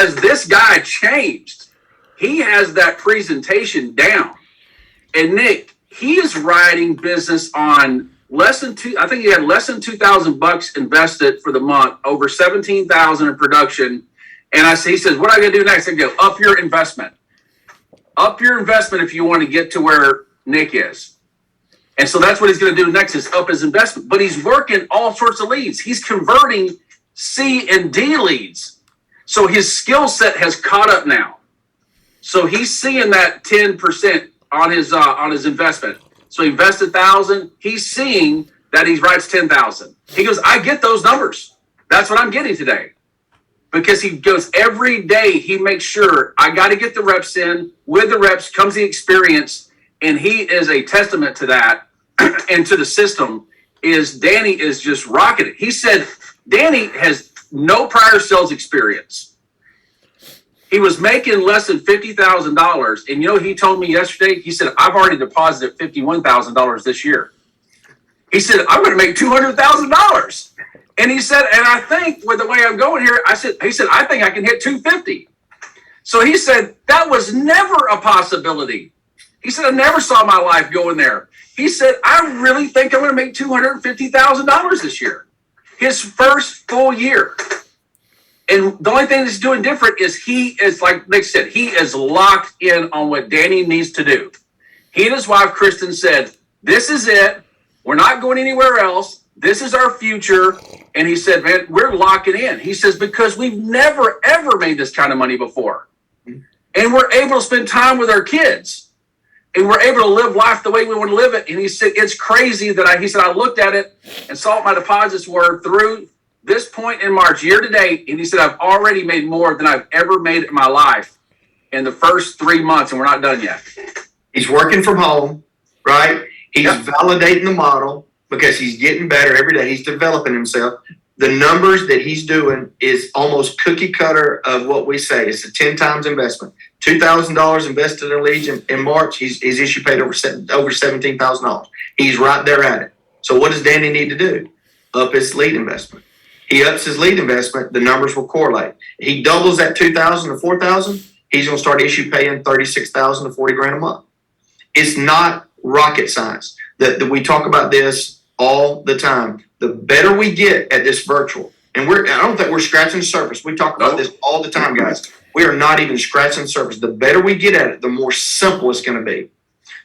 has this guy changed? He has that presentation down. And Nick, he is riding business on I think he had less than $2,000 invested for the month, over 17,000 in production. And he says, what am I going to do next? I go, up your investment. Up your investment if you want to get to where Nick is. And so that's what he's going to do next, is up his investment. But he's working all sorts of leads. He's converting C and D leads. So his skill set has caught up now. So he's seeing that 10% on his investment. So he invested 1,000. He's seeing that he writes 10,000. He goes, I get those numbers. That's what I'm getting today. Because he goes every day, he makes sure I got to get the reps in. With the reps comes the experience. And he is a testament to that and to the system. Danny is just rocking it. He said Danny has no prior sales experience. He was making less than $50,000. And he told me yesterday, he said, I've already deposited $51,000 this year. He said, I'm going to make $200,000. And he said, and I think with the way I'm going here, he said, I think I can hit 250. So he said, that was never a possibility. He said, I never saw my life going there. He said, I really think I'm going to make $250,000 this year. His first full year. And the only thing that's doing different is he is, like Nick said, he is locked in on what Danny needs to do. He and his wife, Kristen, said, this is it. We're not going anywhere else. This is our future. And he said, man, we're locking in. He says, because we've never, ever made this kind of money before. And we're able to spend time with our kids. And we're able to live life the way we want to live it. And he said, it's crazy that I looked at it and saw what my deposits were through this point in March, year to date. And he said, I've already made more than I've ever made in my life in the first 3 months. And we're not done yet. He's working from home, right? He's validating the model because he's getting better every day. He's developing himself. The numbers that he's doing is almost cookie cutter of what we say. It's a 10 times investment. $2,000 invested in leads in March. He's issue paid over $17,000. He's right there at it. So what does Danny need to do? Up his lead investment. He ups his lead investment. The numbers will correlate. He doubles that 2,000 to 4,000. He's going to start issue paying 36,000 to 40 grand a month. It's not rocket science. That we talk about this all the time. The better we get at this virtual, and I don't think we're scratching the surface. We talk about this all the time, guys. We are not even scratching the surface. The better we get at it, the more simple it's going to be.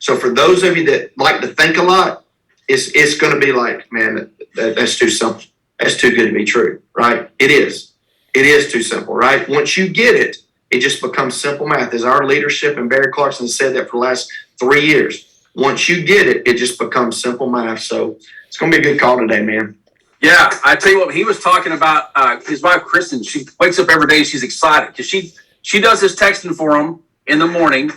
So for those of you that like to think a lot, it's going to be like, man, that's too simple. That's too good to be true, right? It is. It is too simple, right? Once you get it, it just becomes simple math. As our leadership and Barry Clarkson said that for the last 3 years. Once you get it, it just becomes simple math. So it's going to be a good call today, man. Yeah, I tell you what, he was talking about his wife, Kristen. She wakes up every day. She's excited because she does his texting for him in the morning.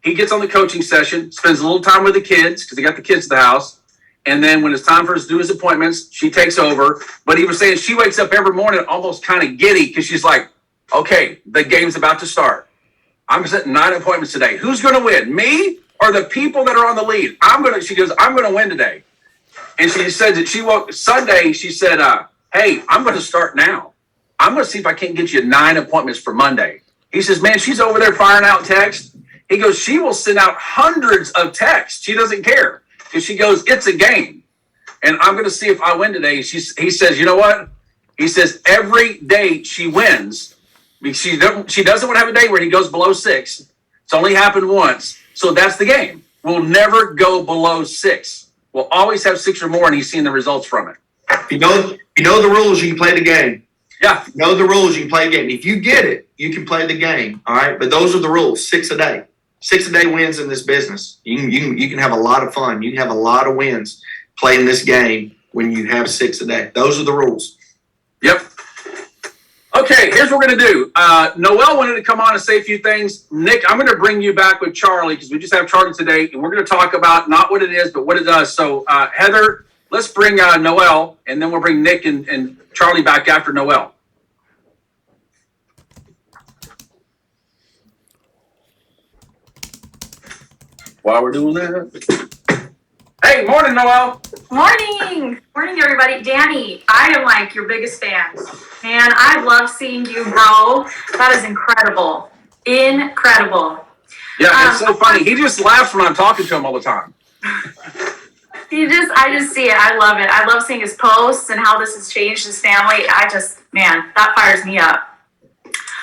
He gets on the coaching session, spends a little time with the kids because he got the kids at the house. And then when it's time for us to do his appointments, she takes over. But he was saying she wakes up every morning almost kind of giddy because she's like, okay, the game's about to start. I'm setting 9 appointments today. Who's going to win, me or the people that are on the lead? She goes, I'm going to win today. And she said that Sunday, she said, hey, I'm going to start now. I'm going to see if I can't get you 9 appointments for Monday. He says, man, she's over there firing out texts. He goes, she will send out hundreds of texts. She doesn't care. Because she goes, it's a game. And I'm going to see if I win today. He says, you know what? He says, every day she wins. She doesn't want to have a day where he goes below 6. It's only happened once. So that's the game. We'll never go below 6. We'll always have 6 or more, and he's seen the results from it. If you know the rules, you can play the game. Yeah. If you know the rules, you can play the game. If you get it, you can play the game. All right. But those are the rules. 6 a day. 6 a day wins in this business. You can have a lot of fun. You can have a lot of wins playing this game when you have 6 a day. Those are the rules. Yep. Okay, here's what we're going to do. Noel wanted to come on and say a few things. Nick, I'm going to bring you back with Charlie because we just have Charlie today, and we're going to talk about not what it is, but what it does. So, Heather, let's bring Noel, and then we'll bring Nick and Charlie back after Noel. While we're doing that. Hey, morning, Noel. Morning, everybody. Danny, I am like your biggest fan. Man, I love seeing you grow. That is incredible. Incredible. Yeah, it's so funny. He just laughs when I'm talking to him all the time. I just see it. I love it. I love seeing his posts and how this has changed his family. Man, that fires me up.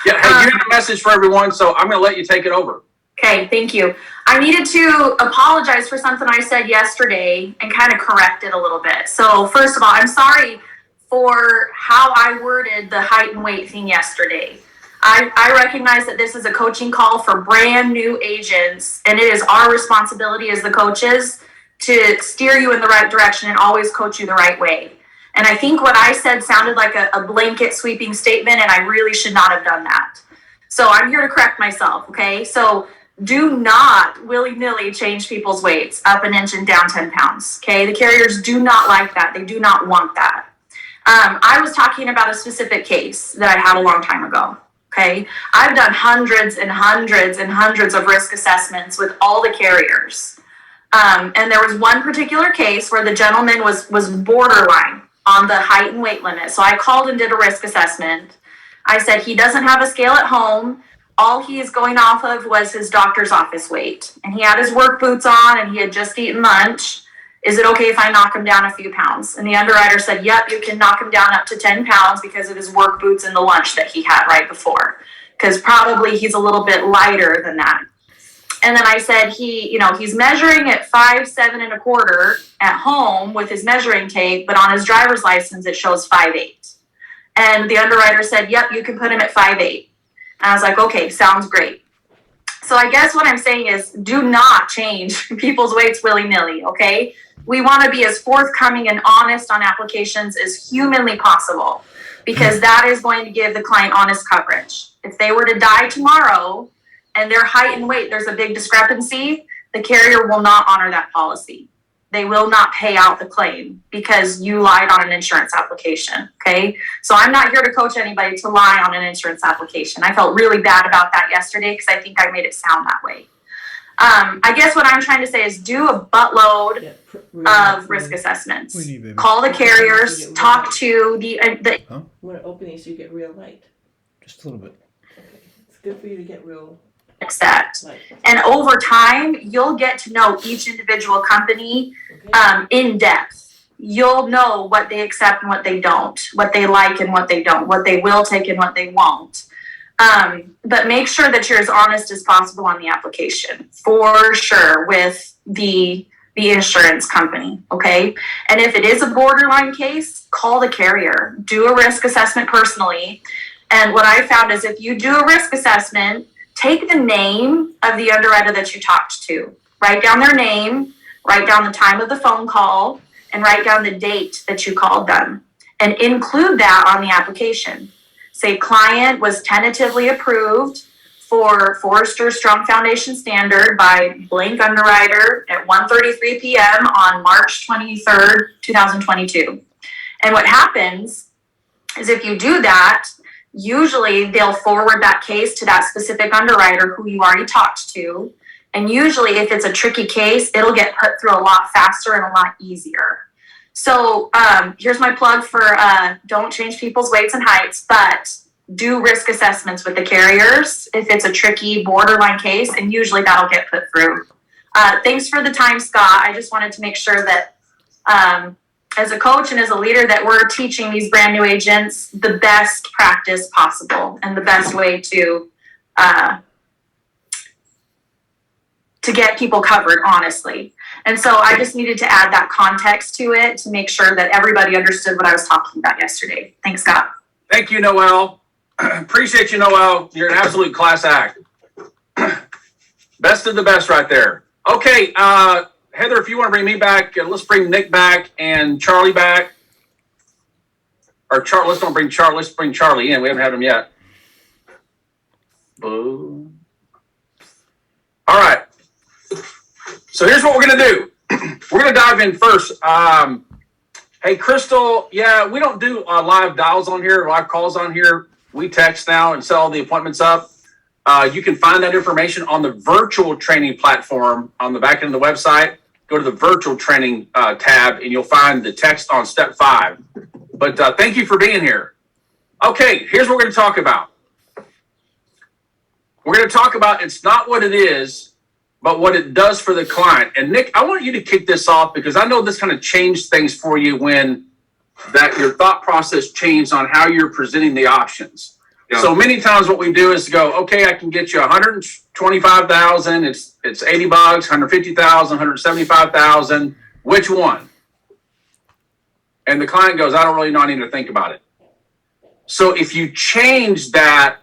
Yeah, hey, you have a message for everyone, so I'm going to let you take it over. Okay, thank you. I needed to apologize for something I said yesterday and kind of correct it a little bit. So first of all, I'm sorry for how I worded the height and weight thing yesterday. I recognize that this is a coaching call for brand new agents, and it is our responsibility as the coaches to steer you in the right direction and always coach you the right way. And I think what I said sounded like a blanket sweeping statement, and I really should not have done that. So I'm here to correct myself, okay? So do not willy-nilly change people's weights up an inch and down 10 pounds, okay? The carriers do not like that. They do not want that. I was talking about a specific case that I had a long time ago, okay? I've done hundreds and hundreds and hundreds of risk assessments with all the carriers. And there was one particular case where the gentleman was borderline on the height and weight limit. So I called and did a risk assessment. I said, he doesn't have a scale at home. All he is going off of was his doctor's office weight. And he had his work boots on and he had just eaten lunch. Is it okay if I knock him down a few pounds? And the underwriter said, yep, you can knock him down up to 10 pounds because of his work boots and the lunch that he had right before. Because probably he's a little bit lighter than that. And then I said, he's measuring at 5'7.25" at home with his measuring tape, but on his driver's license, it shows 5'8". And the underwriter said, yep, you can put him at 5'8". And I was like, okay, sounds great. So I guess what I'm saying is do not change people's weights willy-nilly, okay? We want to be as forthcoming and honest on applications as humanly possible, because that is going to give the client honest coverage. If they were to die tomorrow and their height and weight, there's a big discrepancy, the carrier will not honor that policy. They will not pay out the claim because you lied on an insurance application, okay? So I'm not here to coach anybody to lie on an insurance application. I felt really bad about that yesterday because I think I made it sound that way. I guess what I'm trying to say is do a buttload of risk assessments. Call the carriers, talk to the When it opens, you get real light. Just a little bit. Okay. It's good for you to get real accept. light. And over time, you'll get to know each individual company Okay. in depth. You'll know what they accept and what they don't, what they like and what they don't, what they will take and what they won't. But make sure that you're as honest as possible on the application, for sure, with the insurance company, okay? And if it is a borderline case, call the carrier. Do a risk assessment personally. And what I found is if you do a risk assessment, take the name of the underwriter that you talked to. Write down their name, write down the time of the phone call, and write down the date that you called them. And include that on the application. Say client was tentatively approved for Forrester Strong Foundation Standard by blank underwriter at 1:33 p.m. on March 23rd, 2022. And what happens is if you do that, usually they'll forward that case to that specific underwriter who you already talked to. And usually if it's a tricky case, it'll get put through a lot faster and a lot easier. So here's my plug for don't change people's weights and heights, but do risk assessments with the carriers if it's a tricky borderline case, and usually that'll get put through. Thanks for the time, Scott. I just wanted to make sure that as a coach and as a leader that we're teaching these brand new agents the best practice possible and the best way to get people covered, honestly. And so I just needed to add that context to it to make sure that everybody understood what I was talking about yesterday. Thanks, Scott. Thank you, Noelle. Appreciate you, Noelle. You're an absolute class act. Best of the best right there. Okay, Heather, if you want to bring me back, let's bring Nick back and Charlie back. Or let's don't bring Charlie. Let's bring Charlie in. We haven't had him yet. Boom. All right. So here's what we're going to do. We're going to dive in first. Hey, Crystal, yeah, we don't do live dials on here, live calls on here. We text now and set all the appointments up. You can find that information on the virtual training platform on the back end of the website. Go to the virtual training tab and you'll find the text on step 5. But thank you for being here. Okay, here's what we're going to talk about. We're going to talk about it's not what it is, but what it does for the client. And Nick, I want you to kick this off because I know this kind of changed things for you when that your thought process changed on how you're presenting the options. Yeah. So many times what we do is go, okay, I can get you 125,000. It's $80, 150,000, 175,000. Which one? And the client goes, I don't really know. I need to think about it. So if you change that,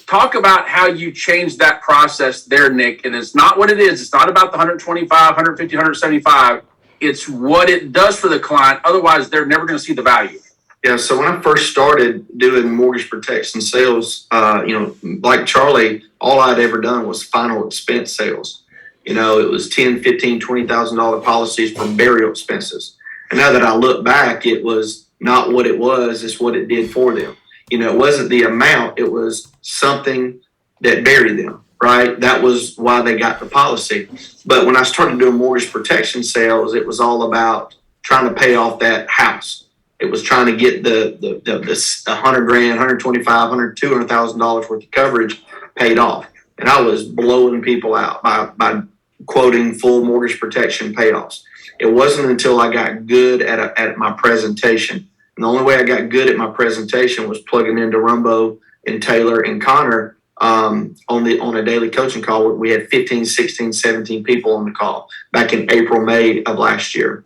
talk about how you change that process there, Nick. And it's not what it is. It's not about the 125, 150, 175. It's what it does for the client. Otherwise, they're never going to see the value. Yeah, so when I first started doing mortgage protection sales, like Charlie, all I'd ever done was final expense sales. It was $10,000, $15,000, $20,000 policies for burial expenses. And now that I look back, it was not what it was, it's what it did for them. It wasn't the amount, it was something that buried them, right? That was why they got the policy. But when I started doing mortgage protection sales, it was all about trying to pay off that house. It was trying to get the $100,000, $125,000, $200,000 worth of coverage paid off. And I was blowing people out by quoting full mortgage protection payoffs. It wasn't until I got good at my presentation. And the only way I got good at my presentation was plugging into Rumbo and Taylor and Connor on a daily coaching call. We had 15, 16, 17 people on the call back in April, May of last year.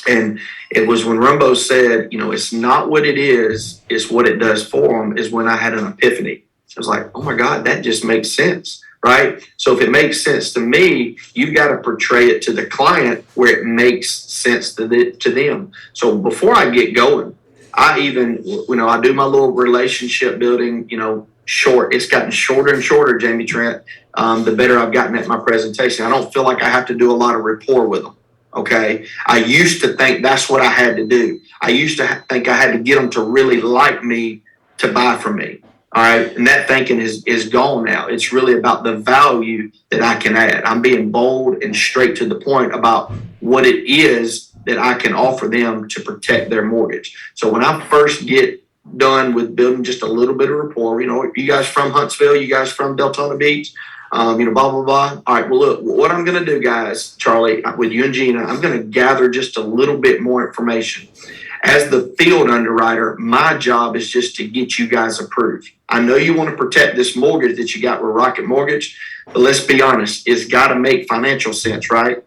And it was when Rumbo said, it's not what it is, it's what it does for them, is when I had an epiphany. I was like, oh my God, that just makes sense, right? So if it makes sense to me, you've got to portray it to the client where it makes sense to them. So before I get going, I do my little relationship building, short. It's gotten shorter and shorter, Jamie Trent, the better I've gotten at my presentation. I don't feel like I have to do a lot of rapport with them. Okay. I used to think that's what I had to do. I used to think I had to get them to really like me to buy from me. All right. And that thinking is gone now. It's really about the value that I can add. I'm being bold and straight to the point about what it is that I can offer them to protect their mortgage. So when I first get done with building just a little bit of rapport, you guys from Huntsville, you guys from Deltona Beach, blah, blah, blah. All right, well, look, what I'm going to do, guys, Charlie, with you and Gina, I'm going to gather just a little bit more information. As the field underwriter, my job is just to get you guys approved. I know you want to protect this mortgage that you got with Rocket Mortgage, but let's be honest, it's got to make financial sense, right?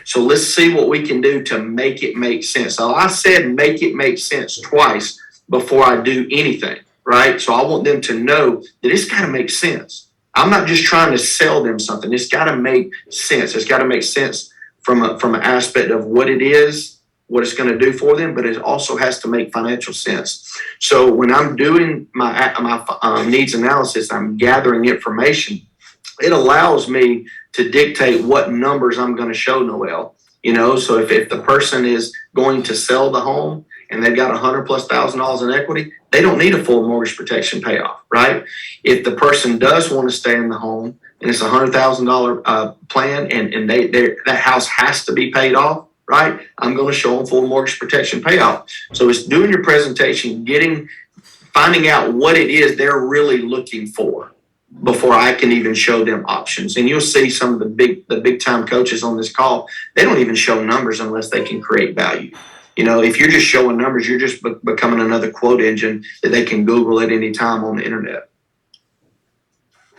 So let's see what we can do to make it make sense. So I said make it make sense twice before I do anything, right? So I want them to know that it's got to make sense. I'm not just trying to sell them something. It's got to make sense. It's got to make sense from an aspect of what it is, what it's going to do for them, but it also has to make financial sense. So when I'm doing my needs analysis, I'm gathering information. It allows me to dictate what numbers I'm going to show Noel. So if the person is going to sell the home and they've got $100,000+ in equity, they don't need a full mortgage protection payoff, right? If the person does want to stay in the home and it's a $100,000 plan and that house has to be paid off, right? I'm going to show them full mortgage protection payoff. So it's doing your presentation, finding out what it is they're really looking for before I can even show them options. And you'll see some of the big time coaches on this call, they don't even show numbers unless they can create value. If you're just showing numbers, you're just becoming another quote engine that they can Google at any time on the internet.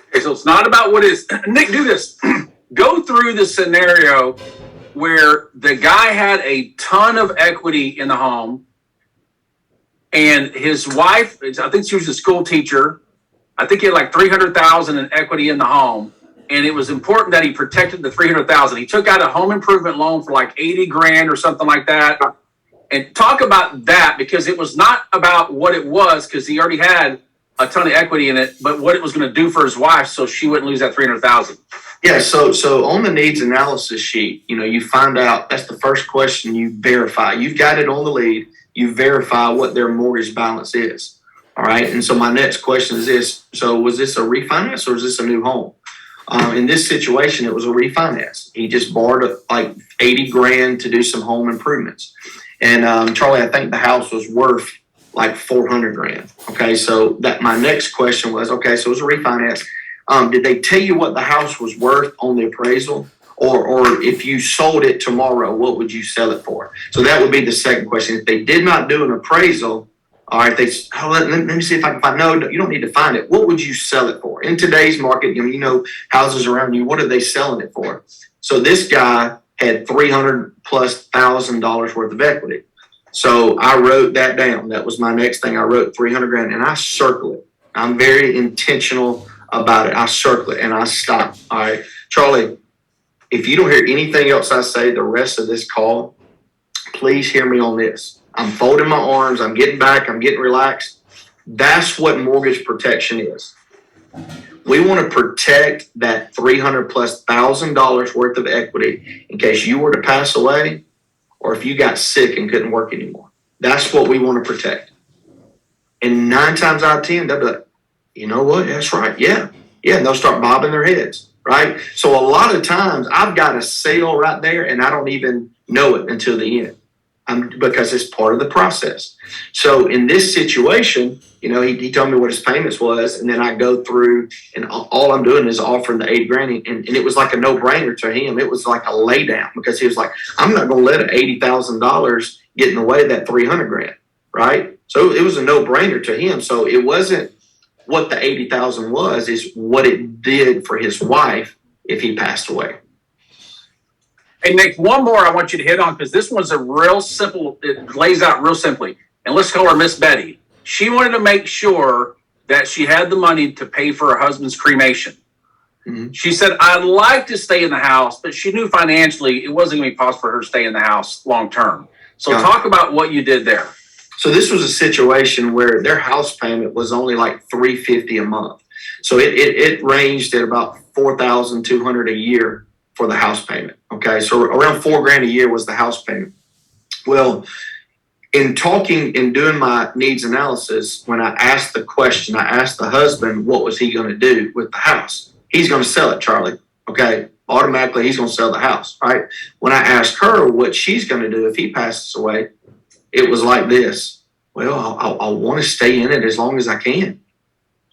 Okay, so it's not about what is. Nick, do this. Go through the scenario where the guy had a ton of equity in the home and his wife, I think she was a school teacher. I think he had like $300,000 in equity in the home. And it was important that he protected the $300,000. He took out a home improvement loan for like $80,000 or something like that. And talk about that, because it was not about what it was, because he already had a ton of equity in it, but what it was going to do for his wife so she wouldn't lose that $300,000. Yeah, so on the needs analysis sheet, you find out, that's the first question you verify. You've got it on the lead, you verify what their mortgage balance is. All right, and so my next question is this: so was this a refinance or is this a new home? In this situation, it was a refinance. He just borrowed like $80,000 to do some home improvements. And Charlie, I think the house was worth like 400 grand. Okay, so that my next question was, okay, so it was a refinance. Did they tell you what the house was worth on the appraisal? Or if you sold it tomorrow, what would you sell it for? So that would be the second question. If they did not do an appraisal, all right, let me see if I can find. No, you don't need to find it. What would you sell it for? In today's market, you know houses around you, what are they selling it for? So this guy had $300,000+ worth of equity. So I wrote that down. That was my next thing. I wrote 300 grand and I circle it. I'm very intentional about it. I circle it and I stop. All right, Charlie, if you don't hear anything else I say the rest of this call, please hear me on this. I'm folding my arms. I'm getting back. I'm getting relaxed. That's what mortgage protection is. We want to protect that $300,000+ worth of equity in case you were to pass away or if you got sick and couldn't work anymore. That's what we want to protect. And 9 times out of 10, they'll be like, you know what? That's right. Yeah. And they'll start bobbing their heads, right? So a lot of times I've got a sale right there and I don't even know it until the end. Because it's part of the process. So in this situation, you know, he told me what his payments was, and then I go through, and all I'm doing is offering the 80 grand, and it was like a no-brainer to him. It was like a lay down because he was like, I'm not going to let $80,000 get in the way of that 300 grand, right? So it was a no-brainer to him. So it wasn't what the 80,000 was, is what it did for his wife if he passed away. Hey, Nick, one more I want you to hit on because this one's a real simple, it lays out real simply. And let's call her Miss Betty. She wanted to make sure that she had the money to pay for her husband's cremation. Mm-hmm. She said, I'd like to stay in the house, but she knew financially it wasn't going to be possible for her to stay in the house long term. So talk about what you did there. So this was a situation where their house payment was only like $350 a month. So it ranged at about $4,200 a year for the house payment. Okay, so around $4,000 a year was the house payment. Well, in talking and doing my needs analysis, when I asked the question, I asked the husband, what was he going to do with the house? He's going to sell it, Charlie. Okay, automatically he's going to sell the house, right? When I asked her what she's going to do if he passes away, it was like this. Well, I want to stay in it as long as I can,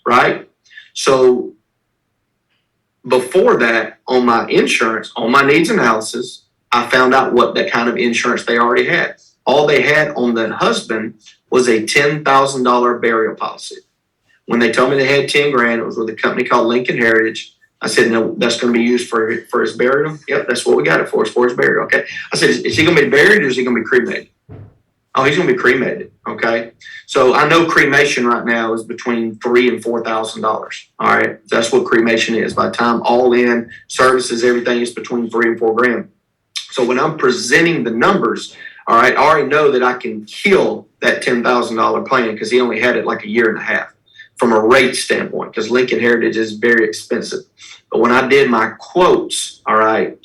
right? So before that, on my insurance, on my needs analysis, I found out what that kind of insurance they already had. All they had on the husband was a $10,000 burial policy. When they told me they had 10 grand, it was with a company called Lincoln Heritage. I said, no, that's going to be used for his burial. Yep, that's what we got it for his burial. Okay. I said, is he going to be buried or is he going to be cremated? Oh, he's going to be cremated. Okay. So I know cremation right now is between $3,000 and $4,000. All right. That's what cremation is. By the time all in services, everything is between $3,000 and $4,000. So when I'm presenting the numbers, all right, I already know that I can kill that $10,000 plan because he only had it like a year and a half from a rate standpoint because Lincoln Heritage is very expensive. But when I did my quotes, all right,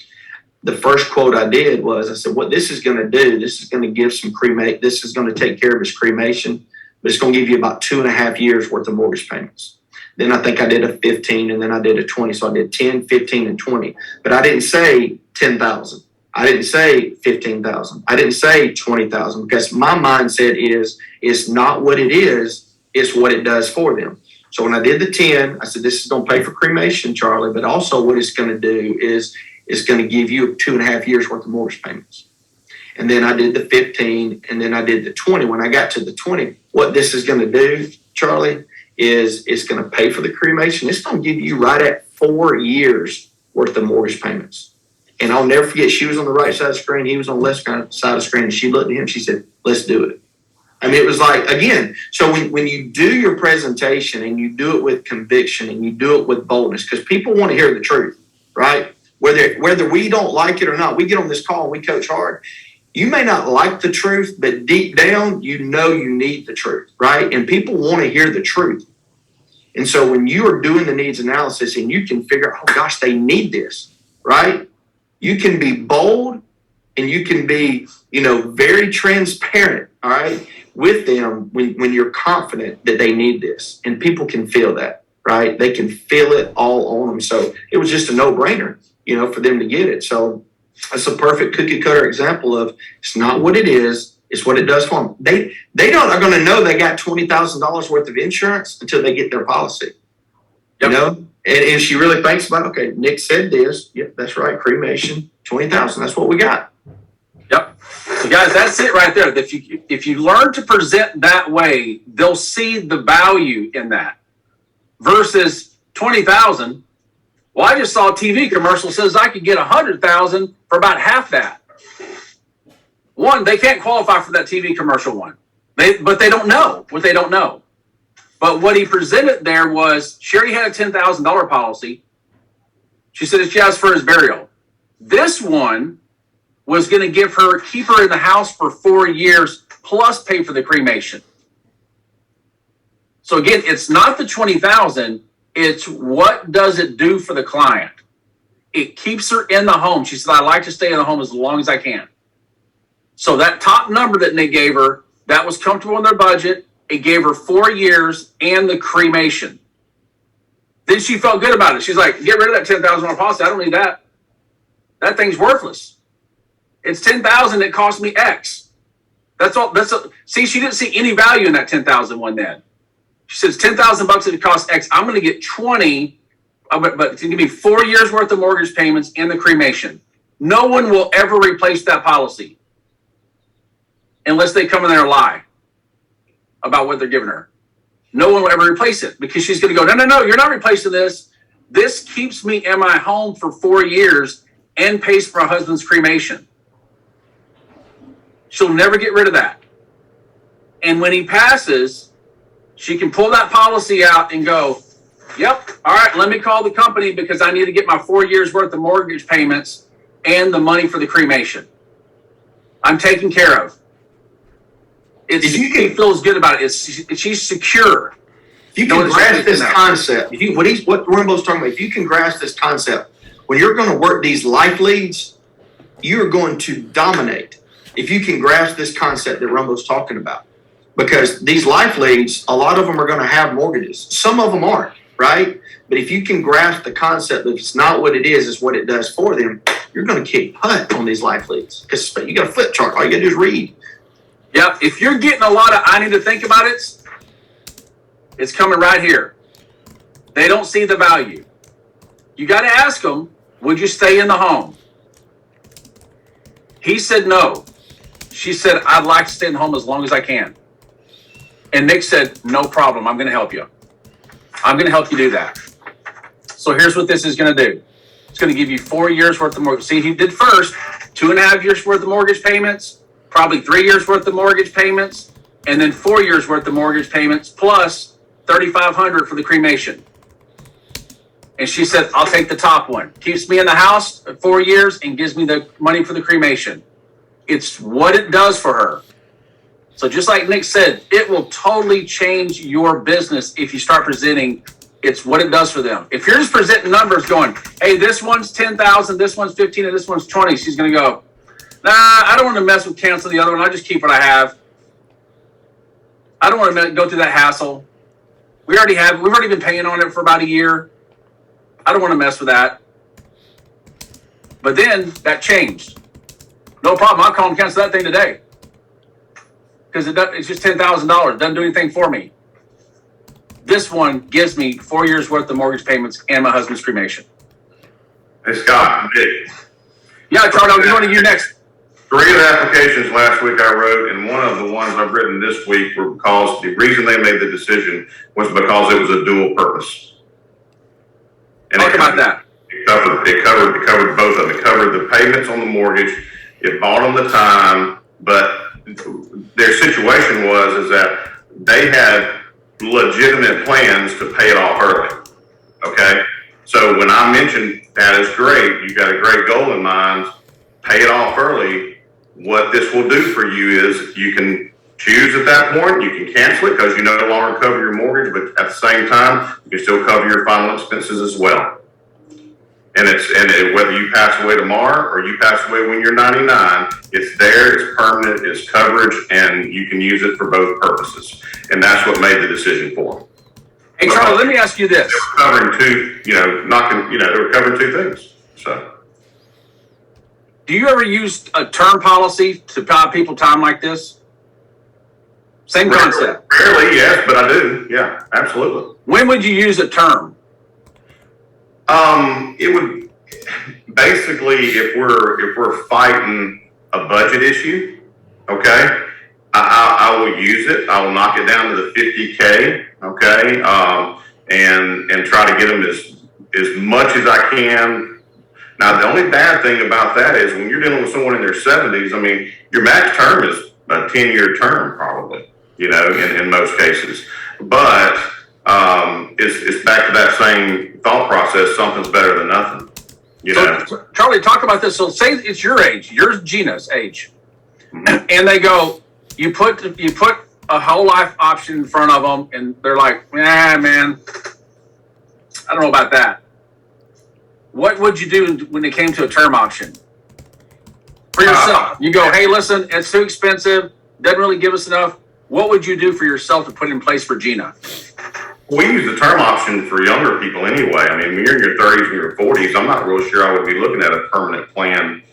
the first quote I did was, I said, what this is going to do, this is going to give some this is going to take care of his cremation, but it's going to give you about 2.5 years worth of mortgage payments. Then I think I did a 15 and then I did a 20. So I did 10, 15, and 20. But I didn't say 10,000. I didn't say 15,000. I didn't say 20,000 because my mindset is it's not what it is, it's what it does for them. So when I did the 10, I said, this is going to pay for cremation, Charlie, but also what it's going to do is it's going to give you 2.5 years worth of mortgage payments. And then I did the 15 and then I did the 20. When I got to the 20, what this is going to do, Charlie, is it's going to pay for the cremation. It's going to give you right at 4 years worth of mortgage payments. And I'll never forget, she was on the right side of the screen. He was on the left side of the screen. And she looked at him. She said, let's do it. I mean, it was like, again, so when you do your presentation and you do it with conviction and you do it with boldness, because people want to hear the truth, right? Whether we don't like it or not, we get on this call and we coach hard. You may not like the truth, but deep down, you know you need the truth, right? And people want to hear the truth. And so when you are doing the needs analysis and you can figure out, oh gosh, they need this, right? You can be bold and you can be, very transparent, all right, with them when you're confident that they need this. And people can feel that, right? They can feel it all on them. So it was just a no-brainer, for them to get it. So that's a perfect cookie cutter example of it's not what it is, It's what it does for them. They are going to know they got $20,000 worth of insurance until they get their policy. Yep. You know, and she really thinks about, okay, Nick said this. Yep, that's right. Cremation, 20,000. That's what we got. Yep. So guys, that's it right there. If you learn to present that way, they'll see the value in that. Versus 20,000. Well, I just saw a TV commercial says I could get 100,000 for about half that. One, they can't qualify for that TV commercial one. But they don't know what they don't know. But what he presented there was Sherry had a $10,000 policy. She said she asked for his burial. This one was going to keep her in the house for 4 years plus pay for the cremation. So again, it's not the 20,000. It's what does it do for the client? It keeps her in the home. She said, I like to stay in the home as long as I can. So that top number that Nick gave her, that was comfortable in their budget. It gave her 4 years and the cremation. Then she felt good about it. She's like, get rid of that $10,000 policy. I don't need that. That thing's worthless. It's $10,000. It cost me X. That's all. See, she didn't see any value in that $10,000 one then. She says $10,000 it costs X. I'm going to get 20, but it's going to give me 4 years worth of mortgage payments and the cremation. No one will ever replace that policy unless they come in there and lie about what they're giving her. No one will ever replace it because she's going to go, no, you're not replacing this. This keeps me in my home for 4 years and pays for my husband's cremation. She'll never get rid of that. And when he passes, she can pull that policy out and go, yep, all right, let me call the company because I need to get my 4 years worth of mortgage payments and the money for the cremation. I'm taken care of. He feels good about it. She's secure. If you can grasp this concept, what Rumbo's talking about, if you can grasp this concept, when you're going to work these life leads, you're going to dominate. If you can grasp this concept that Rumbo's talking about. Because these life leads, a lot of them are going to have mortgages. Some of them aren't, right? But if you can grasp the concept that it's not what it is, it's what it does for them, you're going to kick butt on these life leads. Because you got a flip chart. All you got to do is read. Yeah, if you're getting a lot of I need to think about it, it's coming right here. They don't see the value. You got to ask them, would you stay in the home? He said no. She said, I'd like to stay in the home as long as I can. And Nick said, no problem. I'm going to help you. I'm going to help you do that. So here's what this is going to do. It's going to give you 4 years worth of mortgage. See, he did first 2.5 years worth of mortgage payments, probably 3 years worth of mortgage payments, and then 4 years worth of mortgage payments plus $3,500 for the cremation. And she said, I'll take the top one. Keeps me in the house 4 years and gives me the money for the cremation. It's what it does for her. So just like Nick said, it will totally change your business if you start presenting it's what it does for them. If you're just presenting numbers going, hey, this one's 10,000, this one's 15, and this one's 20, she's going to go, nah, I don't want to mess with cancel the other one. I just keep what I have. I don't want to go through that hassle. We've already been paying on it for about a year. I don't want to mess with that. But then that changed. No problem. I'll call and cancel that thing today. Because it's just $10,000. It doesn't do anything for me. This one gives me 4 years worth of mortgage payments and my husband's cremation. Hey, Scott, Nick. Yeah, Charlie, I'm going to you next. 3 of the applications last week I wrote, and one of the ones I've written this week were because the reason they made the decision was because it was a dual purpose. And Talk about that. It covered both of them. It covered the payments on the mortgage. It bought them the time, but their situation was that they had legitimate plans to pay it off early. Okay? So when I mentioned that is great, you got a great goal in mind, pay it off early. What this will do for you is you can choose at that point, you can cancel it because you no longer cover your mortgage, but at the same time, you can still cover your final expenses as well. And whether you pass away tomorrow or you pass away when you're 99, it's there, it's permanent, it's coverage, and you can use it for both purposes. And that's what made the decision for them. Hey, Charlie, let me ask you this. They were covering they were covering 2 things. So Do you ever use a term policy to buy people time like this? Same concept. Rarely, yes, but I do. Yeah, absolutely. When would you use a term? It would basically, if we're fighting a budget issue, okay, I will use it. I will knock it down to the 50K, okay, and try to get them as much as I can. Now, the only bad thing about that is when you're dealing with someone in their 70s, I mean, your max term is a 10-year term, probably, you know, in most cases. But it's back to that same thought process. Something's better than nothing, you know. So, Charlie, talk about this. So say it's your age, yours Gina's age, and they go, you put a whole life option in front of them, and they're like, man, I don't know about that. What would you do when it came to a term option for yourself? You go, hey, listen, it's too expensive, doesn't really give us enough. What would you do for yourself to put in place for Gina? We use the term option for younger people anyway. I mean, when you're in your 30s and your 40s, I'm not real sure I would be looking at a permanent plan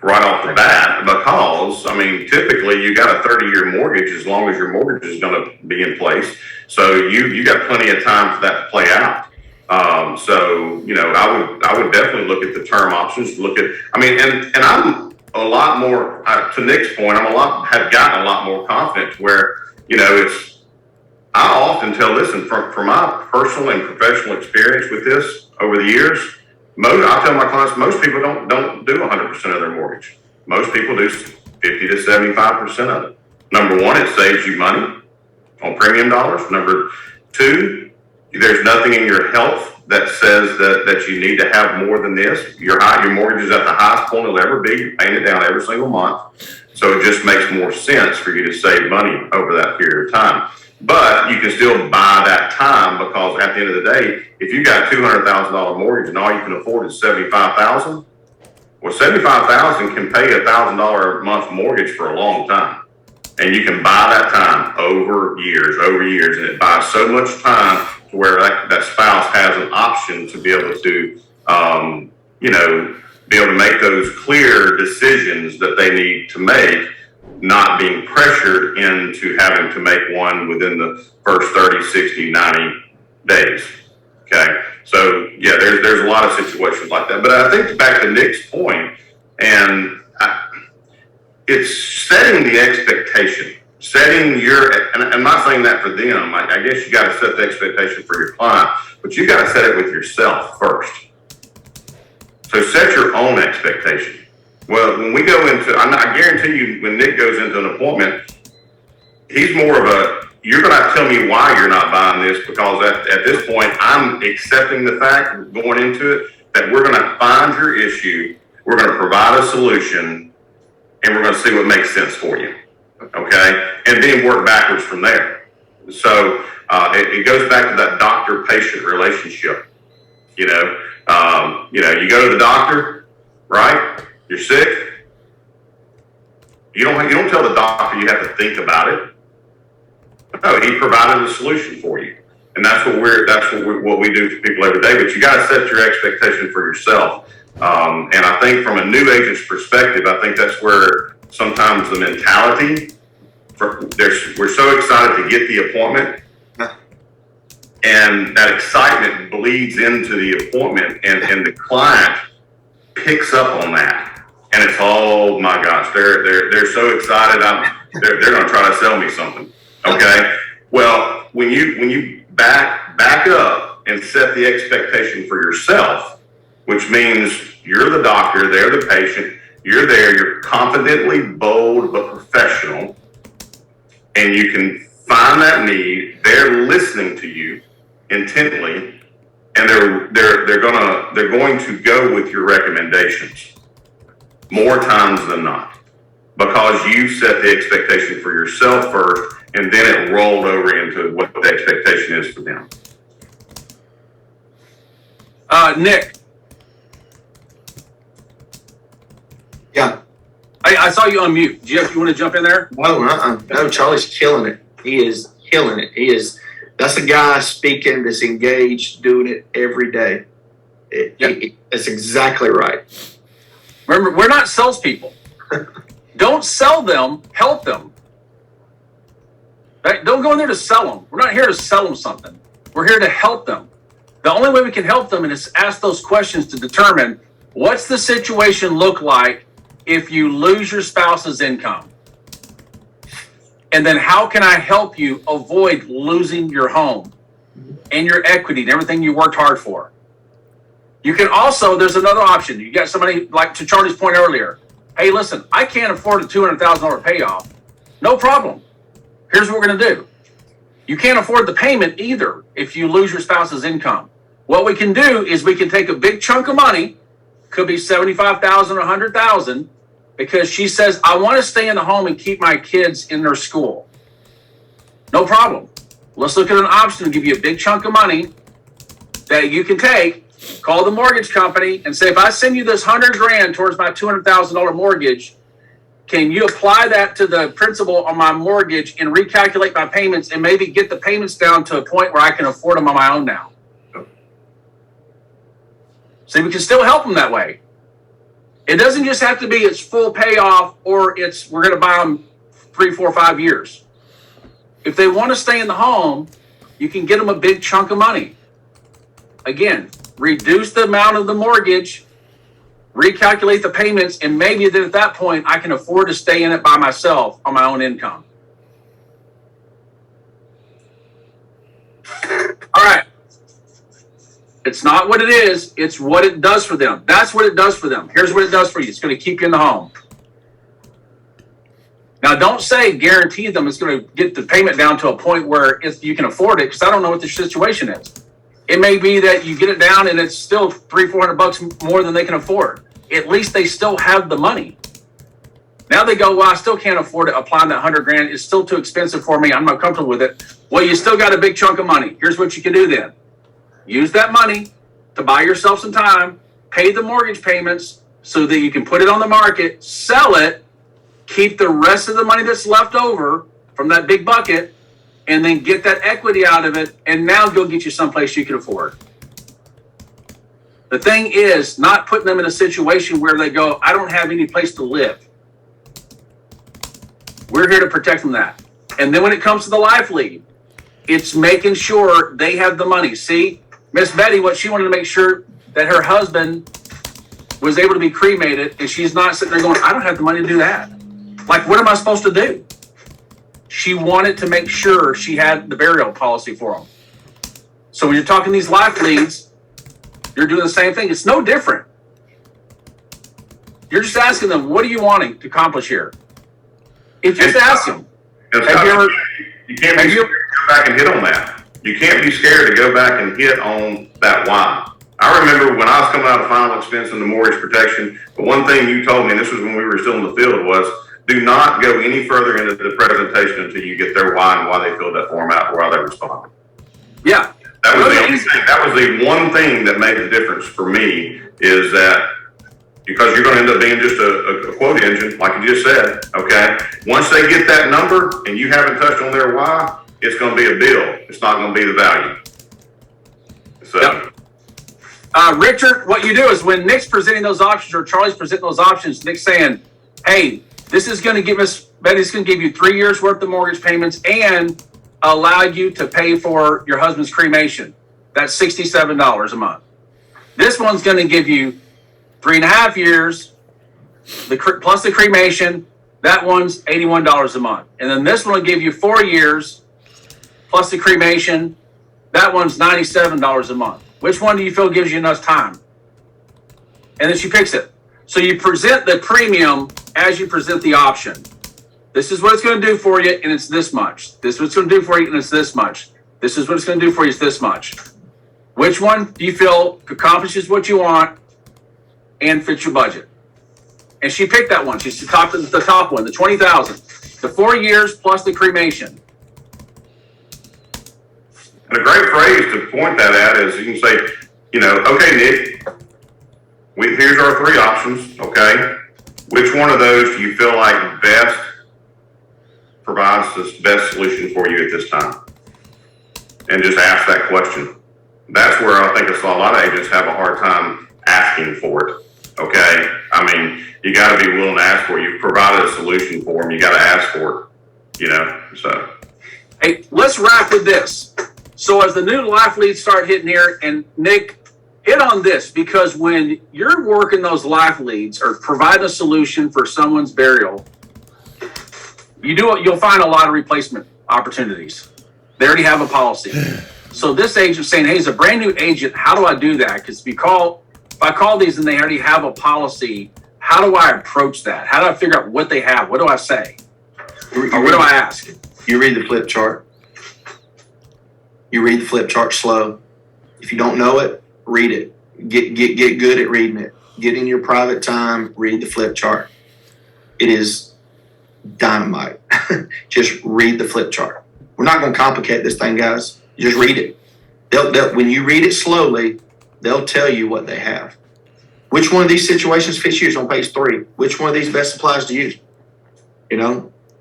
right off the bat, because, I mean, typically you got a 30-year mortgage as long as your mortgage is going to be in place. So you got plenty of time for that to play out. So, you know, I would definitely look at the term options, and I'm a lot more, to Nick's point, have gotten a lot more confident where, you know, I often tell, listen, from my personal and professional experience with this over the years, I tell my clients, most people don't do 100% of their mortgage. Most people do 50 to 75% of it. Number one, it saves you money on premium dollars. Number two, there's nothing in your health that says that you need to have more than this. Your mortgage is at the highest point it'll ever be. You're paying it down every single month. So it just makes more sense for you to save money over that period of time. But you can still buy that time, because at the end of the day, if you got $200,000 mortgage and all you can afford is $75,000, well, $75,000 can pay a $1,000 a month mortgage for a long time. And you can buy that time over years, and it buys so much time to where that spouse has an option to be able to, you know, be able to make those clear decisions that they need to make, not being pressured into having to make one within the first 30, 60, 90 days. Okay. So yeah, there's a lot of situations like that, but I think back to Nick's point, and it's setting the expectation, and I'm not saying that for them. I guess you got to set the expectation for your client, but you got to set it with yourself first. So set your own expectation. Well, when we go into, I guarantee you, when Nick goes into an appointment, he's more of you're going to have to tell me why you're not buying this, because at this point, I'm accepting the fact going into it that we're going to find your issue, we're going to provide a solution, and we're going to see what makes sense for you. Okay? And then work backwards from there. So it goes back to that doctor-patient relationship. You you go to the doctor, right? You're sick. You don't tell the doctor you have to think about it. No, he provided a solution for you, and that's what we do to people every day. But you got to set your expectation for yourself. And I think from a new agent's perspective, I think that's where sometimes the mentality, we're so excited to get the appointment, and that excitement bleeds into the appointment, and the client picks up on that. And it's, oh my gosh, they're so excited. They're going to try to sell me something. Okay. Well, when you back up and set the expectation for yourself, which means you're the doctor, they're the patient, you're there, you're confidently bold but professional, and you can find that need. They're listening to you intently, and they're going to go with your recommendations more times than not, because you set the expectation for yourself first, and then it rolled over into what the expectation is for them. Nick. Yeah. I saw you on mute. Do you want to jump in there? No, Charlie's killing it. He is killing it. That's a guy speaking that's engaged, doing it every day. That's exactly right. Remember, we're not salespeople. Don't sell them, help them. Right? Don't go in there to sell them. We're not here to sell them something. We're here to help them. The only way we can help them is ask those questions to determine what's the situation look like if you lose your spouse's income? And then how can I help you avoid losing your home and your equity and everything you worked hard for? You can also, there's another option. You got somebody, like to Charlie's point earlier. Hey, listen, I can't afford a $200,000 payoff. No problem. Here's what we're going to do. You can't afford the payment either if you lose your spouse's income. What we can do is we can take a big chunk of money, could be $75,000 or $100,000, because she says, I want to stay in the home and keep my kids in their school. No problem. Let's look at an option to give you a big chunk of money that you can take, call the mortgage company and say, if I send you this $100,000 towards my $200,000 mortgage, can you apply that to the principal on my mortgage and recalculate my payments and maybe get the payments down to a point where I can afford them on my own now? See, we can still help them that way. It doesn't just have to be it's full payoff or it's we're going to buy them 3, 4, 5 years. If they want to stay in the home, you can get them a big chunk of money. Again, reduce the amount of the mortgage, recalculate the payments, and maybe then at that point I can afford to stay in it by myself on my own income. All right. It's not what it is, it's what it does for them. That's what it does for them. Here's what it does for you. It's going to keep you in the home. Now, don't say guarantee them it's going to get the payment down to a point where you can afford it, because I don't know what the situation is. It may be that you get it down and it's still $300-400 more than they can afford. At least they still have the money. Now they go, well, I still can't afford it. Applying that $100,000 is still too expensive for me. I'm not comfortable with it. Well, you still got a big chunk of money. Here's what you can do then. Use that money to buy yourself some time, pay the mortgage payments so that you can put it on the market, sell it, keep the rest of the money that's left over from that big bucket, and then get that equity out of it, and now go get you someplace you can afford. The thing is not putting them in a situation where they go, I don't have any place to live. We're here to protect them that. And then when it comes to the life lead, it's making sure they have the money. See, Miss Betty, what she wanted to make sure that her husband was able to be cremated, and she's not sitting there going, I don't have the money to do that. Like, what am I supposed to do? She wanted to make sure she had the burial policy for him. So when you're talking these life leads, you're doing the same thing. It's no different. You're just asking them, what are you wanting to accomplish here? If you just ask them, you can't be scared to go back and hit on that. You can't be scared to go back and hit on that why. I remember when I was coming out of final expense and the mortgage protection, the one thing you told me, and this was when we were still in the field, was do not go any further into the presentation until you get their why and why they filled that form out or why they responded. Yeah. That was the only thing. That was the one thing that made the difference for me, is that because you're going to end up being just a quote engine, like you just said, okay? Once they get that number and you haven't touched on their why, it's going to be a bill. It's not going to be the value. So, yep. Richard, what you do is when Nick's presenting those options or Charlie's presenting those options, Nick's saying, hey, this is going to give us, Betty's going to give you 3 years worth of mortgage payments and allow you to pay for your husband's cremation. That's $67 a month. This one's going to give you 3.5 years, plus the cremation. That one's $81 a month. And then this one will give you 4 years, plus the cremation. That one's $97 a month. Which one do you feel gives you enough time? And then she picks it. So you present the premium as you present the option. This is what it's going to do for you, and it's this much. This is what it's going to do for you, and it's this much. This is what it's going to do for you, it's this much. Which one do you feel accomplishes what you want and fits your budget? And she picked that one. She's the top one, the $20,000. The 4 years plus the cremation. and a great phrase to point that at is you can say, you know, okay, Nick, here's our 3 options, okay? Which one of those do you feel like best provides the best solution for you at this time? And just ask that question. That's where I think a lot of agents have a hard time asking for it, okay? I mean, you got to be willing to ask for it. You've provided a solution for them. You got to ask for it, so. Hey, let's wrap with this. So as the new life leads start hitting here, and Nick, hit on this, because when you're working those life leads or provide a solution for someone's burial, you'll find a lot of replacement opportunities. They already have a policy. So this agent's saying, hey, as a brand new agent, how do I do that? Because if I call these and they already have a policy, how do I approach that? How do I figure out what they have? What do I say? Or what do I ask? You read the flip chart. You read the flip chart slow. If you don't know it, read it. Get good at reading it. Get in your private time, read the flip chart. It is dynamite. Just read the flip chart. We're not going to complicate this thing, guys. Just read it. When you read it slowly, they'll tell you what they have. Which one of these situations fits you? It's on page 3. Which one of these best applies to you?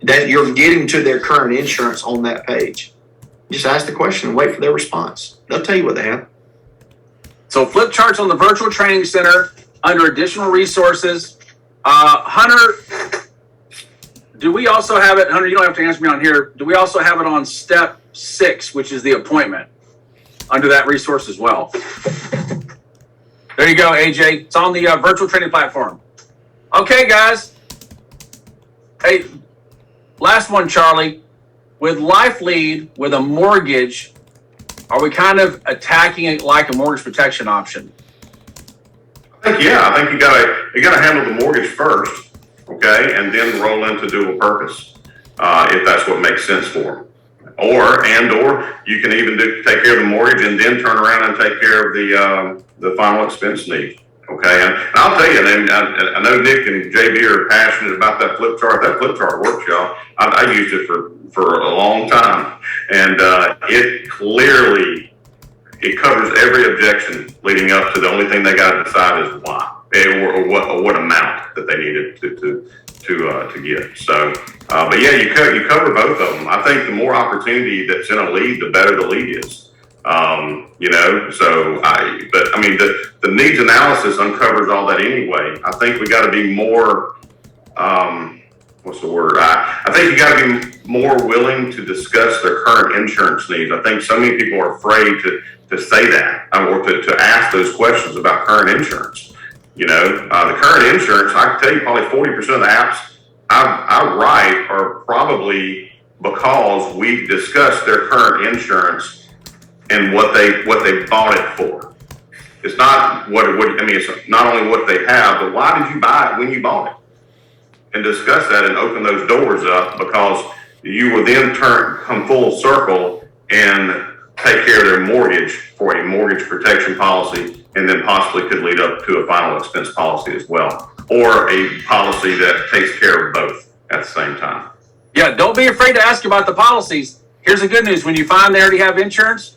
That you're getting to their current insurance on that page. Just ask the question and wait for their response. They'll tell you what they have. So flip charts on the virtual training center under additional resources. Hunter, do we also have it? Hunter, you don't have to answer me on here. Do we also have it on step 6, which is the appointment, under that resource as well? There you go, AJ. It's on the virtual training platform. Okay, guys. Hey, last one, Charlie. With Life Lead, with a mortgage, are we kind of attacking it like a mortgage protection option? I think you gotta handle the mortgage first, okay, and then roll into dual purpose, if that's what makes sense for them. Or you can even take care of the mortgage and then turn around and take care of the final expense need. Okay, and I'll tell you, I know Nick and JB are passionate about that flip chart. That flip chart works, y'all. I used it for a long time, and it clearly covers every objection leading up to the only thing they got to decide is why or what amount that they needed to get. So, but yeah, you cover both of them. I think the more opportunity that's in a lead, the better the lead is. The needs analysis uncovers all that anyway. I think we got to be more, what's the word? I think you got to be more willing to discuss their current insurance needs. I think so many people are afraid to say that or to ask those questions about current insurance. The current insurance, I can tell you probably 40% of the apps I write are probably because we've discussed their current insurance and what they bought it for. It's not it's not only what they have, but why did you buy it when you bought it? And discuss that and open those doors up, because you will then come full circle and take care of their mortgage for a mortgage protection policy, and then possibly could lead up to a final expense policy as well, or a policy that takes care of both at the same time. Yeah, don't be afraid to ask about the policies. Here's the good news. When you find they already have insurance,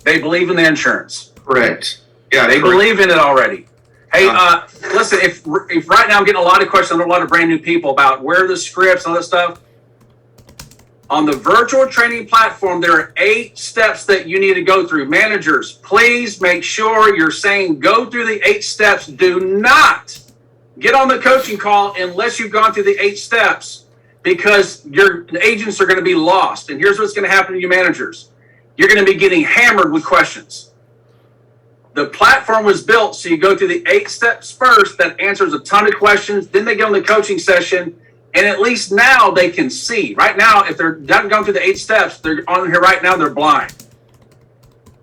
they believe in the insurance. Correct. Yeah, They believe in it already. Hey, listen, if right now I'm getting a lot of questions from a lot of brand new people about where are the scripts and all that stuff. On the virtual training platform, there are 8 steps that you need to go through. Managers, please make sure you're saying go through the 8 steps. Do not get on the coaching call unless you've gone through the 8 steps, because your agents are going to be lost. And here's what's going to happen to you managers. You're going to be getting hammered with questions. The platform was built so you go through the 8 steps first. That answers a ton of questions. Then they go in the coaching session, and at least now they can see. Right now, if they're not going through the 8 steps, they're on here right now, they're blind.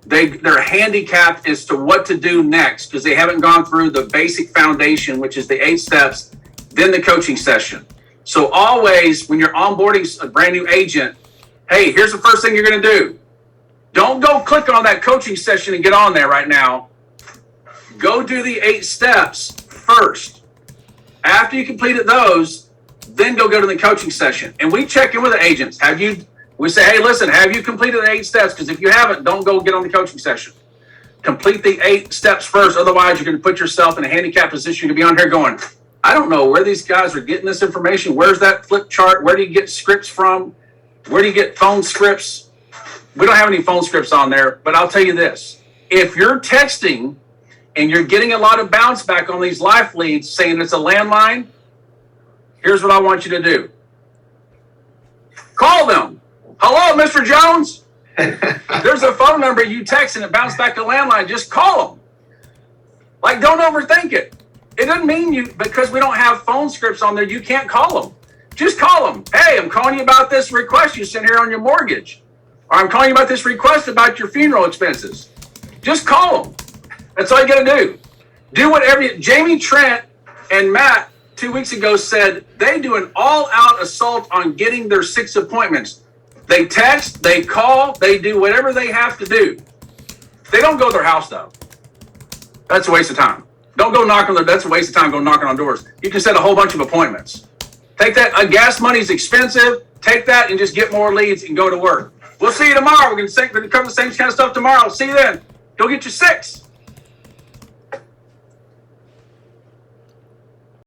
They're handicapped as to what to do next because they haven't gone through the basic foundation, which is the 8 steps, then the coaching session. So always, when you're onboarding a brand new agent, hey, here's the first thing you're going to do. Don't go click on that coaching session and get on there right now. Go do the 8 steps first. After you completed those, then go to the coaching session. And we check in with the agents. We say, hey, listen, have you completed the 8 steps? Because if you haven't, don't go get on the coaching session. Complete the 8 steps first. Otherwise, you're going to put yourself in a handicapped position to be on here going, I don't know where these guys are getting this information. Where's that flip chart? Where do you get scripts from? Where do you get phone scripts? We don't have any phone scripts on there, but I'll tell you this. If you're texting and you're getting a lot of bounce back on these life leads saying it's a landline, here's what I want you to do. Call them. Hello, Mr. Jones. There's a phone number you text and it bounced back a landline. Just call them. Like, don't overthink it. It doesn't mean you, because we don't have phone scripts on there, you can't call them. Just call them. Hey, I'm calling you about this request you sent here on your mortgage. Or I'm calling you about this request about your funeral expenses. Just call them. That's all you got to do. Do whatever Jamie Trent and Matt 2 weeks ago said they do an all-out assault on getting their 6 appointments. They text, they call, they do whatever they have to do. They don't go to their house, though. That's a waste of time. Don't go knock on their, that's a waste of time going knocking on doors. You can set a whole bunch of appointments. Take that, gas money is expensive. Take that and just get more leads and go to work. We'll see you tomorrow. We're going to cover the same kind of stuff tomorrow. See you then. Go get your 6.